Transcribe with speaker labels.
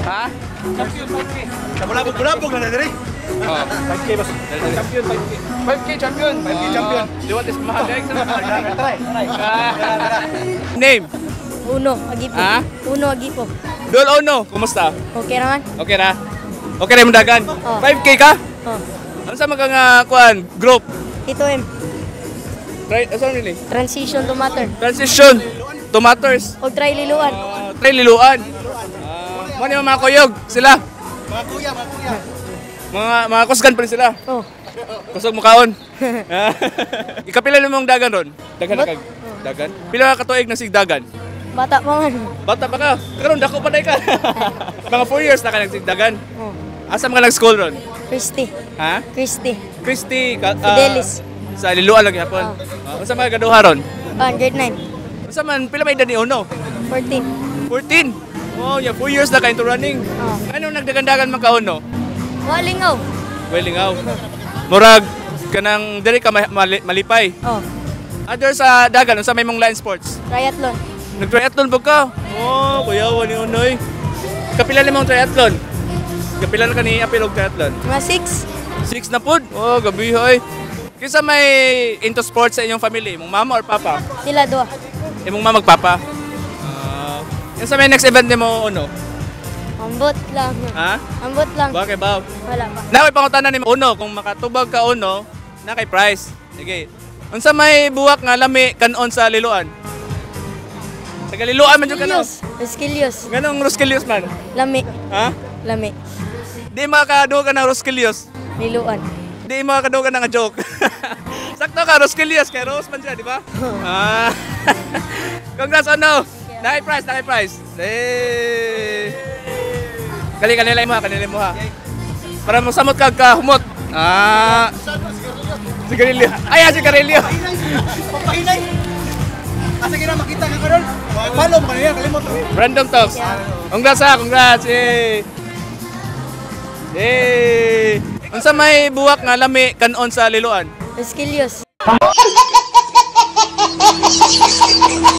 Speaker 1: Ha?
Speaker 2: Bulabog na diri.
Speaker 1: 5K boss. Champion 5K. 5K champion.
Speaker 2: 5K champion.
Speaker 1: Liwat is mahal guys. Name?
Speaker 3: Uno, Agipo.
Speaker 1: Ha?
Speaker 3: Uno, Agipo.
Speaker 1: Dol Ono, kumusta?
Speaker 3: Okay naman?
Speaker 1: Okay na? Okay na yung dagan?
Speaker 3: Oh.
Speaker 1: 5K ka?
Speaker 3: Oh.
Speaker 1: Ano sa mga kuan group?
Speaker 3: Ito M.
Speaker 1: Right, ano nila?
Speaker 3: Transition to matter.
Speaker 1: Transition to matters.
Speaker 3: O try liluan.
Speaker 1: Try liluan. Ano yung mga kuyog? Sila?
Speaker 2: Mga kuya.
Speaker 1: Mga kusgan pa rin sila.
Speaker 3: Oh.
Speaker 1: Kusog mo kaon. Ikapila namang dagan ron? Dagan na
Speaker 3: What?
Speaker 1: kag dagan? Pila ka katuig na sig dagan?
Speaker 3: Bata pa man.
Speaker 1: Bata pa ka. Karon dako pa ka. Mga 4 years na ka nagsigdagan.
Speaker 3: Oh.
Speaker 1: Asa mga nag-school ron?
Speaker 3: Christy.
Speaker 1: Ha?
Speaker 3: Christy.
Speaker 1: Christy.
Speaker 3: Fidelis.
Speaker 1: Sa liluan lagi hapon. Asa mga gaduha ron?
Speaker 3: Grade 9.
Speaker 1: Asa man, pila may edad ni Uno?
Speaker 3: 14.
Speaker 1: 14. Oh, yeah, 4 years na ka into running.
Speaker 3: Oh.
Speaker 1: Anong nagdagandagan man ka Uno?
Speaker 3: Walingaw.
Speaker 1: Wellingaw. Murag kanang diri ka malipay.
Speaker 3: Oh.
Speaker 1: Other sa dagan, sa may mong line sports.
Speaker 3: Triathlon.
Speaker 1: Nag-triathlon ba ka? Oh, kuyawan ni Unoy. Kapila ni mong triathlon? Kapila na ka ni Apilog triathlon?
Speaker 3: Mga 6.
Speaker 1: 6 na pod? Oh, gabi hoy. Kisa may into sports sa inyong family? Mong mama or papa?
Speaker 3: Sila doa.
Speaker 1: Imong mama magpapa? Yung sa may next event ni mo, Uno?
Speaker 3: Ambot lang.
Speaker 1: Ha?
Speaker 3: Ambot lang.
Speaker 1: Bakit ba?
Speaker 3: Wala pa.
Speaker 1: Naway pangutanan ni Uno, kung makatubag ka Uno, na kay prize. Sige. Unsa may buwak nga lami kanon sa liluan? Sa liluan man jud kanon.
Speaker 3: Roskilios.
Speaker 1: Ganong Roskilios man?
Speaker 3: Lami.
Speaker 1: Ha?
Speaker 3: Lami.
Speaker 1: Di makakaduwa ka ng Roskilios.
Speaker 3: Liluan.
Speaker 1: Di makakaduwa ka ng joke. Sakto ka, Roskilios. Kay Rose man siya, di ba? Congrats, Uno. Naki prize. Kanilay mo ha. Para masamot ka humot. Si Garilio. Si Garilio.
Speaker 2: Papahinay. Asa kira makita ka karon? Follow mo kanina, kalimot.
Speaker 1: Random talks. Congrats. Yay. Unsa may buwak nga lami kanon sa liluan?
Speaker 3: Roskilios.